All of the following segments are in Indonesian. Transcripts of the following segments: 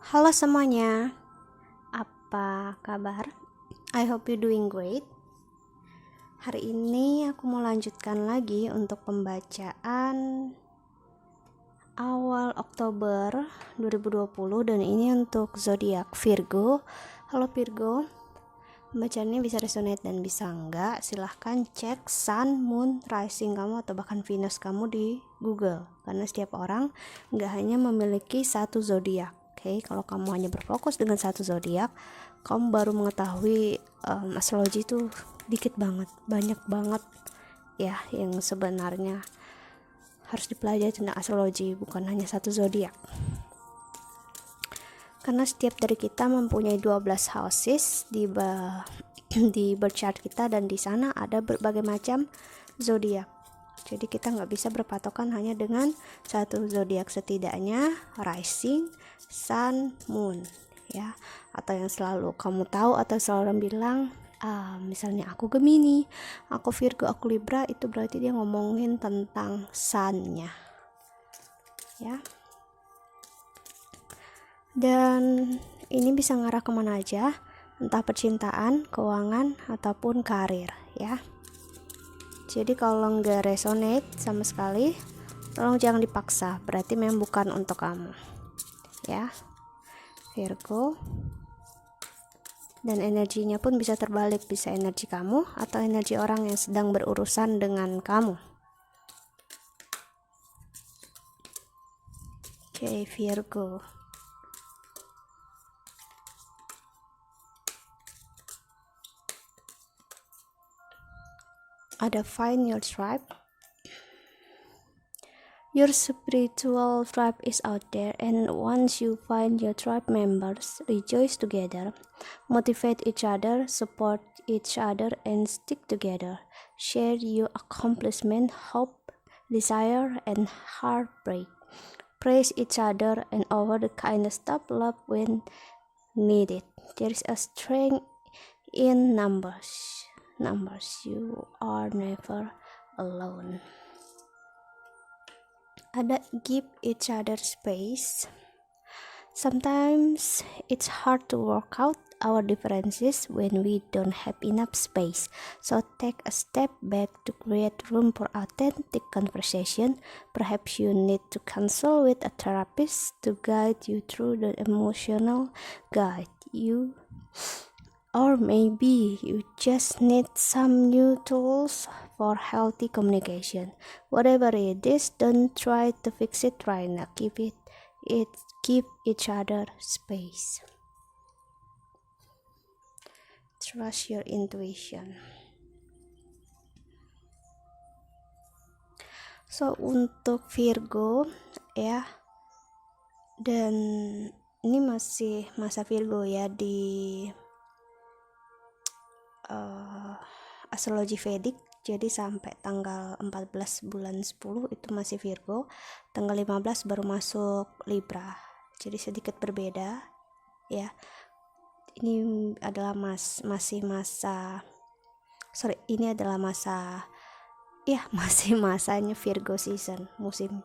Halo semuanya, apa kabar? I hope you doing great. Hari ini aku mau lanjutkan lagi untuk pembacaan awal Oktober 2020 dan ini untuk zodiak Virgo. Halo Virgo, pembacaannya bisa resonate dan bisa enggak, silahkan cek Sun, Moon, Rising kamu atau bahkan Venus kamu di Google, karena setiap orang enggak hanya memiliki satu zodiak. Oke, kalau kamu hanya berfokus dengan satu zodiak, kamu baru mengetahui astrologi itu dikit banget, banyak banget ya yang sebenarnya harus dipelajari tentang astrologi, bukan hanya satu zodiak. Karena setiap dari kita mempunyai 12 houses di birth chart kita, dan di sana ada berbagai macam zodiak. Jadi kita nggak bisa berpatokan hanya dengan satu zodiak, setidaknya rising, sun, moon, ya. Atau yang selalu kamu tahu atau selalu orang bilang, misalnya aku Gemini, aku Virgo, aku Libra, itu berarti dia ngomongin tentang sun-nya, ya. Dan ini bisa ngarah kemana aja, entah percintaan, keuangan, ataupun karir, ya. Jadi kalau nggak resonate sama sekali, tolong jangan dipaksa, berarti memang bukan untuk kamu, ya Virgo. Dan energinya pun bisa terbalik, bisa energi kamu atau energi orang yang sedang berurusan dengan kamu. Oke, Virgo. Ada find your tribe. Your spiritual tribe is out there, and once you find your tribe members, rejoice together, motivate each other, support each other, and stick together. Share your accomplishment, hope, desire, and heartbreak. Praise each other and over the kindness, stop love when needed. There is a strength in numbers. You are never alone. Ada give each other space. Sometimes it's hard to work out our differences when we don't have enough space. So take a step back to create room for authentic conversation. Perhaps you need to consult with a therapist to guide you through the emotional guide you. Or maybe you just need some new tools for healthy communication. Whatever it is, don't try to fix it right now. Give each other space. Trust your intuition. So untuk Virgo ya, dan ini masih masa Virgo ya di astrologi Vedic. Jadi sampai tanggal 14 bulan 10 itu masih Virgo, tanggal 15 baru masuk Libra. Jadi sedikit berbeda ya. Ini adalah ini adalah masih masanya Virgo season, musim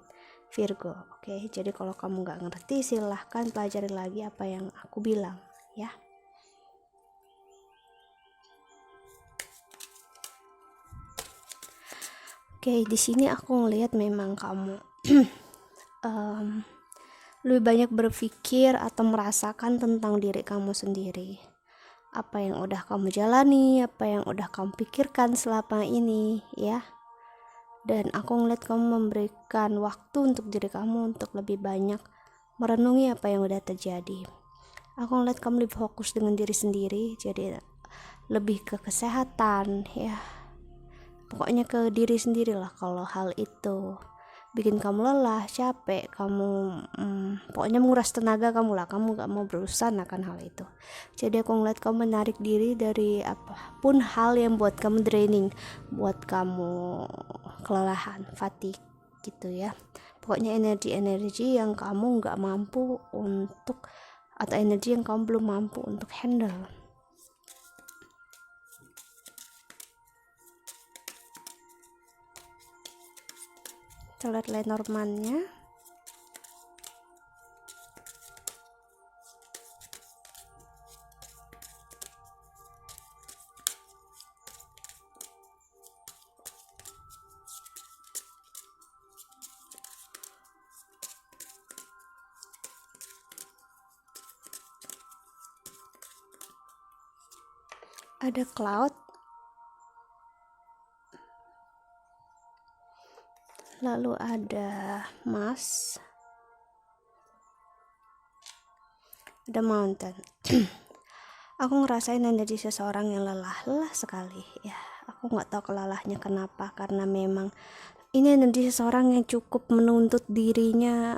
Virgo. Oke, jadi kalau kamu nggak ngerti, silahkan pelajari lagi apa yang aku bilang ya. Oke, di sini aku ngelihat memang kamu lebih banyak berpikir atau merasakan tentang diri kamu sendiri. Apa yang udah kamu jalani, apa yang udah kamu pikirkan selama ini, ya. Dan aku ngeliat kamu memberikan waktu untuk diri kamu untuk lebih banyak merenungi apa yang udah terjadi. Aku ngeliat kamu lebih fokus dengan diri sendiri, jadi lebih ke kesehatan, ya. Pokoknya ke diri sendiri lah. Kalau hal itu bikin kamu lelah, capek, kamu pokoknya menguras tenaga kamu lah, kamu gak mau berurusan akan hal itu. Jadi aku ngeliat kamu menarik diri dari apapun hal yang buat kamu draining, buat kamu kelelahan, fatigue gitu ya. Pokoknya energi yang kamu gak mampu untuk, atau energi yang kamu belum mampu untuk handle. Kita lihat Lenormand-nya. ada cloud, lalu ada Mars, ada mountain. Aku ngerasain energi seseorang yang lelah sekali ya. Aku nggak tahu kelelahnya kenapa, karena memang ini energi seseorang yang cukup menuntut dirinya,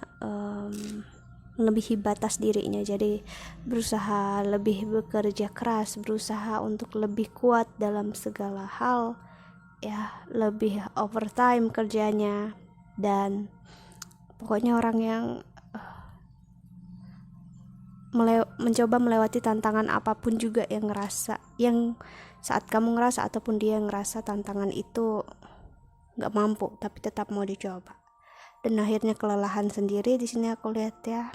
melebihi batas dirinya. Jadi berusaha lebih bekerja keras, berusaha untuk lebih kuat dalam segala hal ya, lebih overtime kerjanya, dan pokoknya orang yang mencoba melewati tantangan apapun juga yang saat kamu ngerasa ataupun dia ngerasa tantangan itu nggak mampu, tapi tetap mau dicoba. Dan akhirnya kelelahan sendiri di sini aku lihat ya.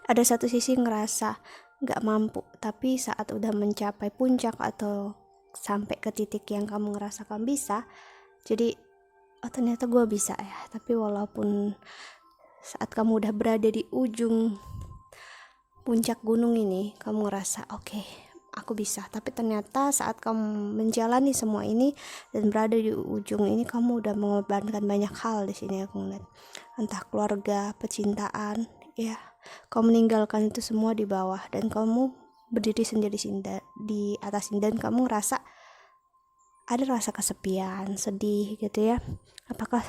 Ada satu sisi ngerasa nggak mampu, tapi saat udah mencapai puncak atau sampai ke titik yang kamu ngerasakan bisa, jadi oh ternyata gue bisa ya. Tapi walaupun saat kamu udah berada di ujung puncak gunung ini, kamu ngerasa oke, aku bisa. Tapi ternyata saat kamu menjalani semua ini dan berada di ujung ini, kamu udah mengorbankan banyak hal di sini aku ngeliat. Entah keluarga, percintaan, ya. Kamu meninggalkan itu semua di bawah dan kamu berdiri sendiri di atas ini, dan kamu ngerasa ada rasa kesepian, sedih gitu ya. Apakah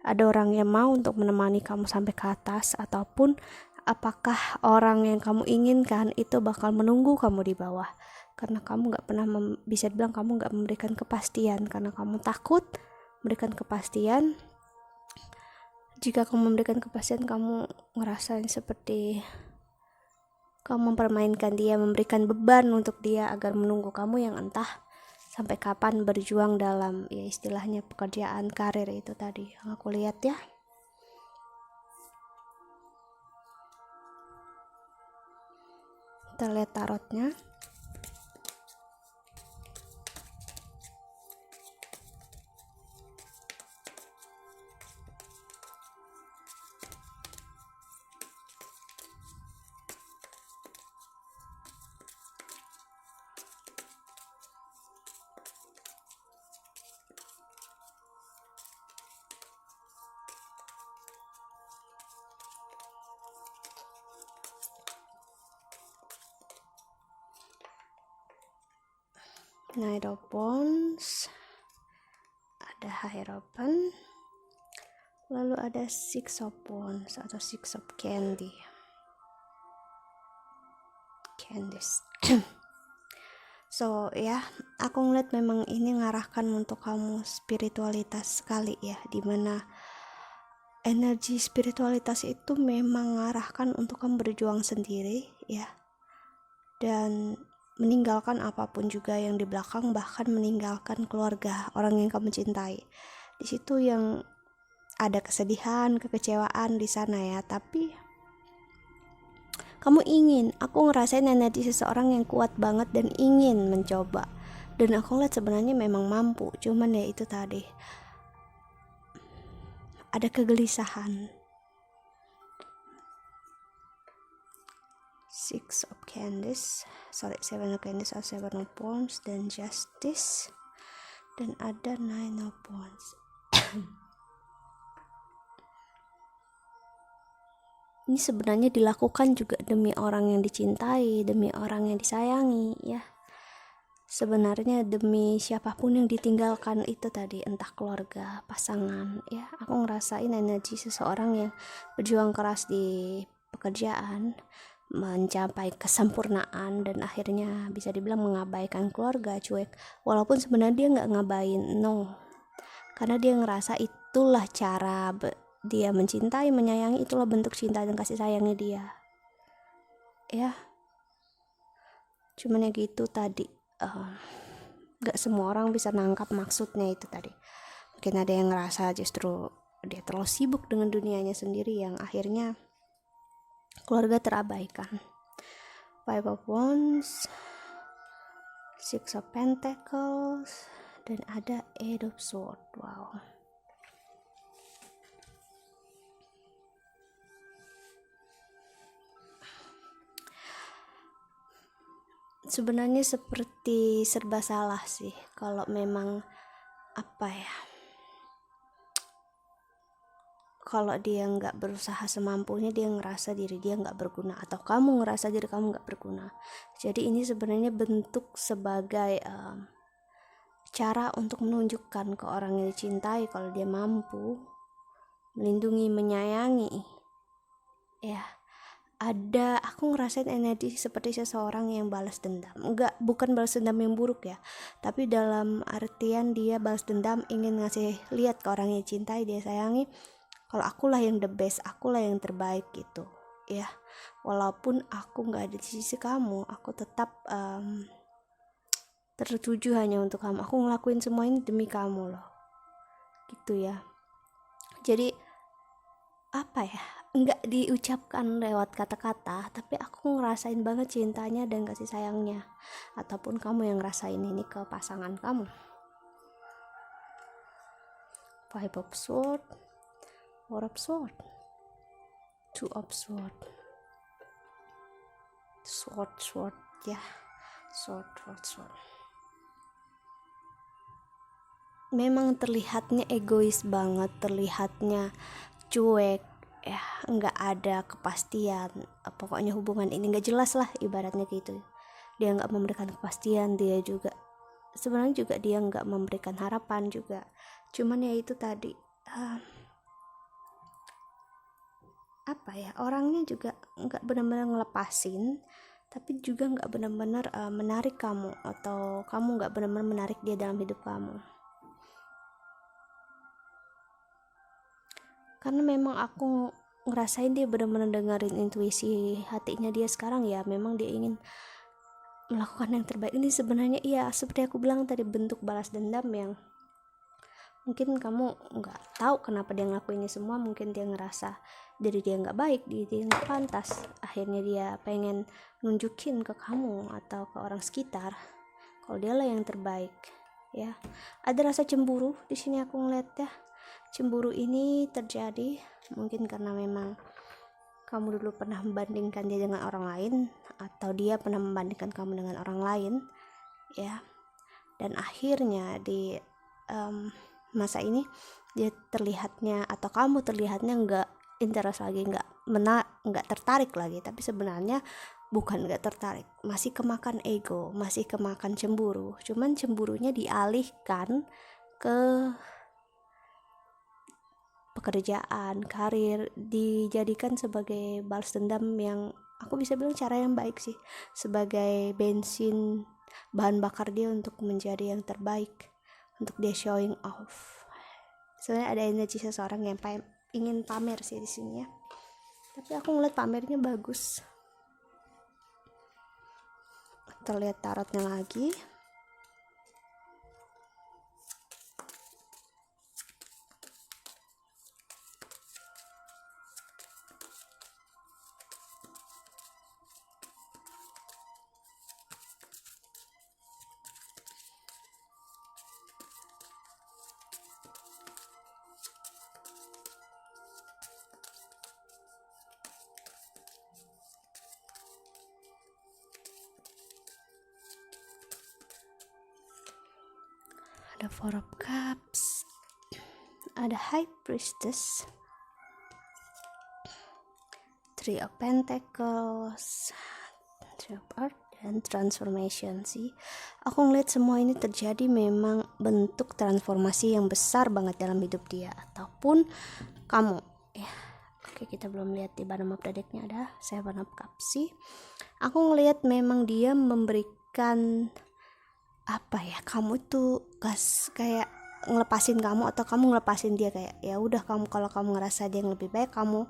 ada orang yang mau untuk menemani kamu sampai ke atas, ataupun apakah orang yang kamu inginkan itu bakal menunggu kamu di bawah, karena kamu gak pernah bisa dibilang kamu gak memberikan kepastian, karena kamu takut memberikan kepastian. Jika kamu memberikan kepastian, kamu ngerasain seperti kamu mempermainkan dia, memberikan beban untuk dia agar menunggu kamu yang entah sampai kapan berjuang dalam ya istilahnya pekerjaan, karir itu tadi yang aku lihat ya. Kita lihat tarotnya. Knight of Wands, ada Hierophant, lalu ada Six of Wands atau Six of Candies. So ya, aku ngeliat memang ini ngarahkan untuk kamu spiritualitas sekali ya, dimana energi spiritualitas itu memang ngarahkan untuk kamu berjuang sendiri ya, dan meninggalkan apapun juga yang di belakang, bahkan meninggalkan keluarga, orang yang kamu cintai. Di situ yang ada kesedihan, kekecewaan di sana ya, tapi kamu aku ngerasain energi seseorang yang kuat banget dan ingin mencoba, dan aku lihat sebenarnya memang mampu, cuman ya itu tadi ada kegelisahan. Seven of Candies atau Seven of Wands dan Justice, dan ada Nine of Wands. Ini sebenarnya dilakukan juga demi orang yang dicintai, demi orang yang disayangi ya. Sebenarnya demi siapapun yang ditinggalkan itu tadi, entah keluarga, pasangan ya. Aku ngerasain energi seseorang yang berjuang keras di pekerjaan, mencapai kesempurnaan, dan akhirnya bisa dibilang mengabaikan keluarga, cuek. Walaupun sebenarnya dia gak ngabain, no. Karena dia ngerasa itulah cara dia mencintai, menyayangi, itulah bentuk cinta dan kasih sayangnya dia ya. Cuman ya gitu tadi, gak semua orang bisa nangkap maksudnya itu tadi. Mungkin ada yang ngerasa justru dia terlalu sibuk dengan dunianya sendiri yang akhirnya keluarga terabaikan. Five of Wands, Six of Pentacles, dan ada Eight of Swords. Wow. sebenarnya seperti serba salah sih kalau memang kalau dia nggak berusaha semampunya, dia ngerasa diri dia nggak berguna, atau kamu ngerasa diri kamu nggak berguna. Jadi ini sebenarnya bentuk sebagai cara untuk menunjukkan ke orang yang dicintai kalau dia mampu melindungi, menyayangi. Ya, aku ngerasain energi seperti seseorang yang balas dendam. Bukan balas dendam yang buruk ya, tapi dalam artian dia balas dendam, ingin ngasih lihat ke orang yang cintai, dia sayangi, kalau akulah yang the best, akulah yang terbaik gitu ya. Walaupun aku nggak ada di sisi kamu, aku tetap tertuju hanya untuk kamu. Aku ngelakuin semua ini demi kamu loh, gitu ya. Jadi nggak diucapkan lewat kata-kata, tapi aku ngerasain banget cintanya dan kasih sayangnya. Ataupun kamu yang ngerasain ini ke pasangan kamu. Five of Swords, Four of Swords, Two of Swords, Sword ya, Sword. Memang terlihatnya egois banget, terlihatnya cuek ya, nggak ada kepastian. Pokoknya hubungan ini nggak jelas lah, ibaratnya gitu. Dia nggak memberikan kepastian, dia juga sebenarnya juga dia nggak memberikan harapan juga. Cuman ya itu tadi, orangnya juga nggak benar-benar ngelepasin, tapi juga nggak benar-benar menarik kamu, atau kamu nggak benar-benar menarik dia dalam hidup kamu. Karena memang aku ngerasain dia benar-benar dengerin intuisi hatinya dia sekarang ya. Memang dia ingin melakukan yang terbaik. Ini sebenarnya iya, seperti aku bilang tadi, bentuk balas dendam yang mungkin kamu nggak tahu kenapa dia ngelakuinnya semua. Mungkin dia ngerasa diri dia nggak baik, diri dia nggak pantas. Akhirnya dia pengen nunjukin ke kamu atau ke orang sekitar kalau dia lah yang terbaik ya. Ada rasa cemburu di sini aku ngeliat ya. Cemburu ini terjadi mungkin karena memang kamu dulu pernah membandingkan dia dengan orang lain, atau dia pernah membandingkan kamu dengan orang lain ya. Dan akhirnya di masa ini dia terlihatnya, atau kamu terlihatnya nggak interest lagi, nggak tertarik lagi. Tapi sebenarnya bukan nggak tertarik, masih kemakan ego, masih kemakan cemburu. Cuman cemburunya dialihkan ke pekerjaan, karir, dijadikan sebagai balas dendam, yang aku bisa bilang cara yang baik sih, sebagai bensin, bahan bakar dia untuk menjadi yang terbaik, untuk dia showing off. Sebenarnya ada energi seseorang yang ingin pamer sih di sini ya. Tapi aku ngeliat pamernya bagus. Kita lihat tarotnya lagi. Ada Four of Cups, ada High Priestess, Three of Pentacles, Three of Earth, dan Transformation sih. Aku ngeliat semua ini terjadi memang bentuk transformasi yang besar banget dalam hidup dia ataupun kamu ya. Oke, kita belum lihat di bottom of the deck-nya ada Seven of Cups sih. Aku ngeliat memang dia memberikan kamu tuh kayak ngelepasin kamu, atau kamu ngelepasin dia, kayak ya udah, kamu kalau kamu ngerasa dia yang lebih baik, kamu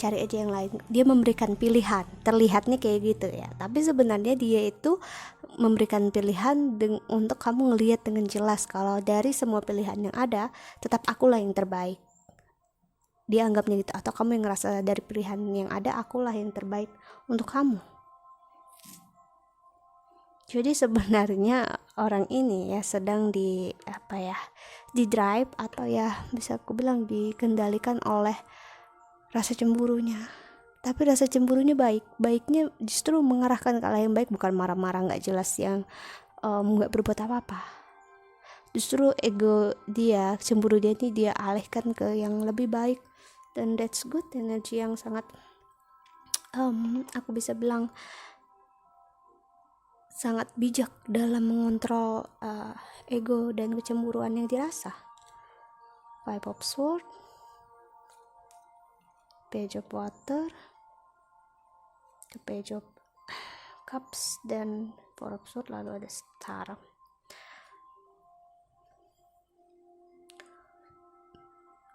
cari aja yang lain. Dia memberikan pilihan, terlihatnya kayak gitu ya, tapi sebenarnya dia itu memberikan pilihan untuk kamu ngelihat dengan jelas kalau dari semua pilihan yang ada, tetap akulah yang terbaik. Dia anggapnya gitu, atau kamu yang ngerasa dari pilihan yang ada, akulah yang terbaik untuk kamu. Jadi sebenarnya orang ini ya sedang di drive, atau ya bisa aku bilang dikendalikan oleh rasa cemburunya. Tapi rasa cemburunya baiknya justru mengarahkan ke arah yang baik, bukan marah-marah nggak jelas yang nggak berbuat apa-apa. Justru ego dia, cemburu dia ini dia alihkan ke yang lebih baik, dan that's good, energi yang sangat aku bisa bilang sangat bijak dalam mengontrol ego dan kecemburuan yang dirasa. Five of Swords, Page of Water, The Page of Cups, dan Four of Swords, lalu ada Star.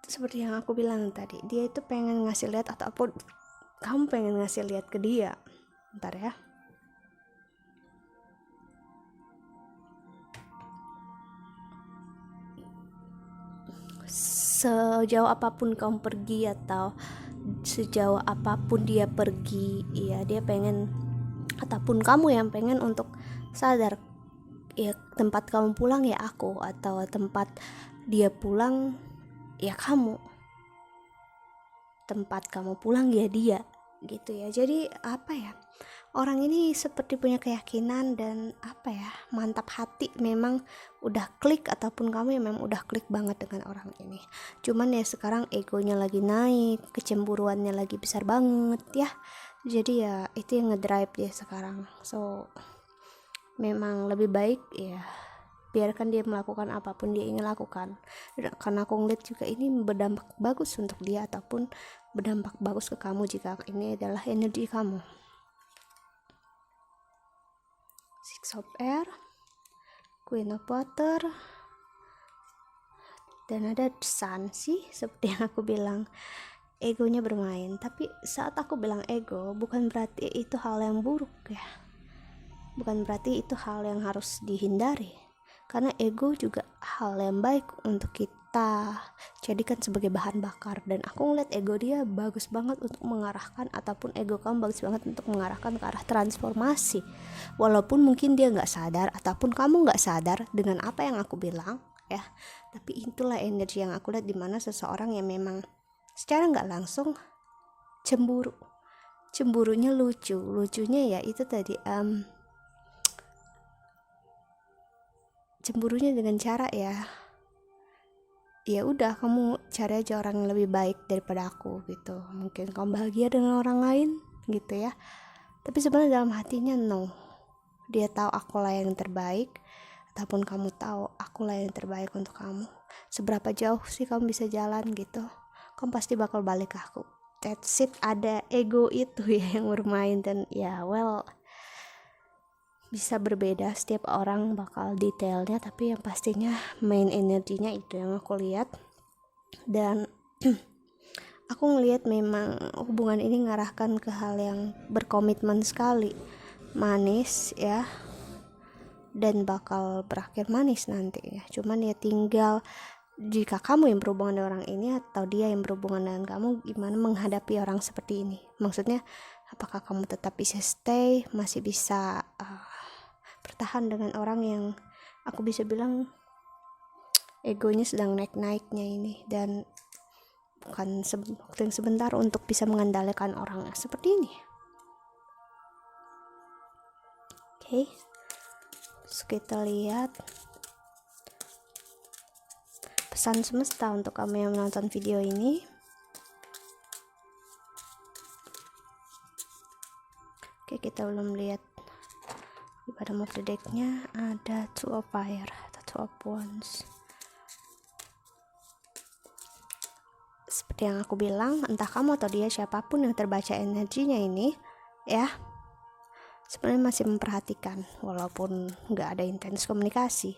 Seperti yang aku bilang tadi, dia itu pengen ngasih lihat, ataupun kamu pengen ngasih lihat ke dia. Bentar ya. Sejauh apapun kamu pergi, atau sejauh apapun dia pergi, ya dia pengen, ataupun kamu yang pengen untuk sadar, ya tempat kamu pulang ya aku, atau tempat dia pulang ya kamu, tempat kamu pulang ya dia, gitu ya. Jadi apa ya, orang ini seperti punya keyakinan dan apa ya, mantap hati, memang udah klik, ataupun kamu yang memang udah klik banget dengan orang ini. Cuman ya sekarang egonya lagi naik, kecemburuannya lagi besar banget ya. Jadi ya itu yang ngedrive dia sekarang. So memang lebih baik ya biarkan dia melakukan apapun dia ingin lakukan, karena aku ngeliat juga ini berdampak bagus untuk dia, ataupun berdampak bagus ke kamu jika ini adalah energi kamu. Six of Air, Queen of Water, dan ada Sun sih. Seperti yang aku bilang, egonya bermain. Tapi saat aku bilang ego, bukan berarti itu hal yang buruk ya, bukan berarti itu hal yang harus dihindari, karena ego juga hal yang baik untuk kita jadikan sebagai bahan bakar. Dan aku ngeliat ego dia bagus banget untuk mengarahkan, ataupun ego kamu bagus banget untuk mengarahkan ke arah transformasi, walaupun mungkin dia gak sadar, ataupun kamu gak sadar dengan apa yang aku bilang ya. Tapi itulah energi yang aku lihat, dimana seseorang yang memang secara gak langsung cemburunya lucunya ya itu tadi, cemburunya dengan cara ya udah, kamu cari aja orang yang lebih baik daripada aku gitu, mungkin kamu bahagia dengan orang lain gitu ya. Tapi sebenarnya dalam hatinya no, dia tahu akulah yang terbaik, ataupun kamu tahu akulah yang terbaik untuk kamu. Seberapa jauh sih kamu bisa jalan gitu, kamu pasti bakal balik ke aku. That's it. Ada ego itu ya yang bermain, dan ya well, bisa berbeda, setiap orang bakal detailnya, tapi yang pastinya main energinya itu yang aku lihat. Dan aku ngelihat memang hubungan ini ngarahkan ke hal yang berkomitmen sekali, manis ya, dan bakal berakhir manis nanti ya. Cuman ya tinggal jika kamu yang berhubungan dengan orang ini, atau dia yang berhubungan dengan kamu, gimana menghadapi orang seperti ini. Maksudnya apakah kamu tetap bisa stay, masih bisa bertahan dengan orang yang aku bisa bilang egonya sedang naik-naiknya ini, dan bukan waktu yang sebentar untuk bisa mengandalkan orang seperti ini. Oke, so kita lihat pesan semesta untuk kamu yang menonton video ini. Oke, kita belum lihat di bottom of the deck-nya ada Two of Fire atau Two of Wands. Seperti yang aku bilang, entah kamu atau dia, siapapun yang terbaca energinya ini ya, sebenarnya masih memperhatikan, walaupun nggak ada intens komunikasi.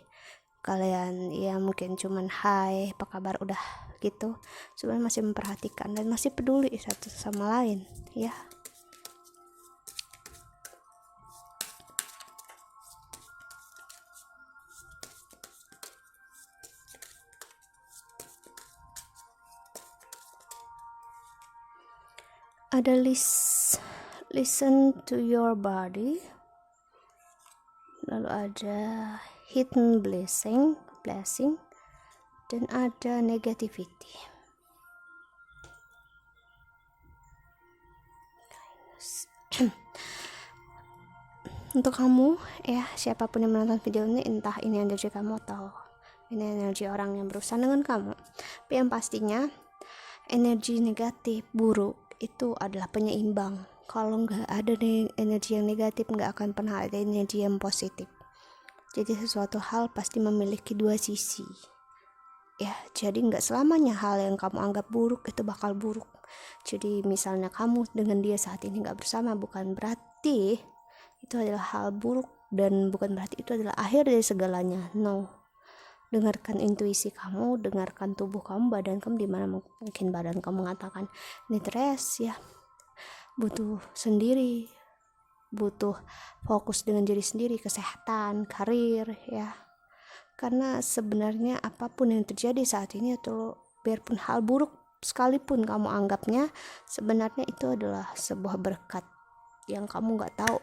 Kalian ya mungkin cuman hai, apa kabar, udah gitu. Sebenarnya masih memperhatikan dan masih peduli satu sama lain ya. Ada listen to your body, lalu ada hidden blessing, dan ada negativity. Untuk kamu ya, siapapun yang menonton video ini, entah ini energi kamu atau ini energi orang yang berurusan dengan kamu, tapi yang pastinya energi negatif buruk itu adalah penyeimbang. Kalau nggak ada energi yang negatif, nggak akan pernah ada energi yang positif. Jadi sesuatu hal pasti memiliki dua sisi ya, jadi nggak selamanya hal yang kamu anggap buruk itu bakal buruk. Jadi misalnya kamu dengan dia saat ini nggak bersama, bukan berarti itu adalah hal buruk, dan bukan berarti itu adalah akhir dari segalanya. No, dengarkan intuisi kamu, dengarkan tubuh kamu, badan kamu, dimana mungkin badan kamu mengatakan need rest ya, butuh sendiri, butuh fokus dengan diri sendiri, kesehatan, karir ya. Karena sebenarnya apapun yang terjadi saat ini, atau biarpun hal buruk sekalipun kamu anggapnya, sebenarnya itu adalah sebuah berkat yang kamu nggak tahu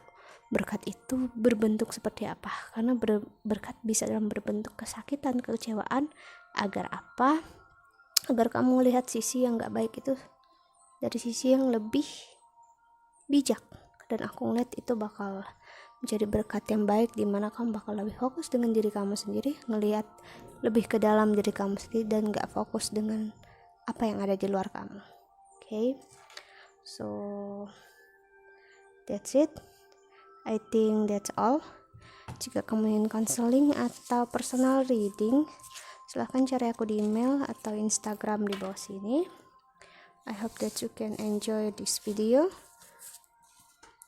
berkat itu berbentuk seperti apa. Karena berkat bisa dalam berbentuk kesakitan, kekecewaan. Agar apa? Agar kamu melihat sisi yang nggak baik itu dari sisi yang lebih bijak. Dan aku ngeliat itu bakal menjadi berkat yang baik, dimana kamu bakal lebih fokus dengan diri kamu sendiri, ngelihat lebih ke dalam diri kamu sendiri, dan gak fokus dengan apa yang ada di luar kamu. Okay, so that's it. I think that's all. Jika kamu ingin counseling atau personal reading, silahkan cari aku di email atau Instagram di bawah sini. I hope that you can enjoy this video.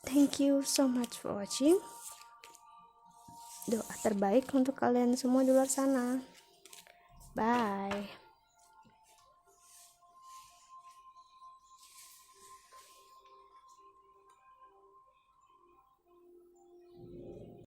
Thank you so much for watching. Doa terbaik untuk kalian semua di luar sana. Bye.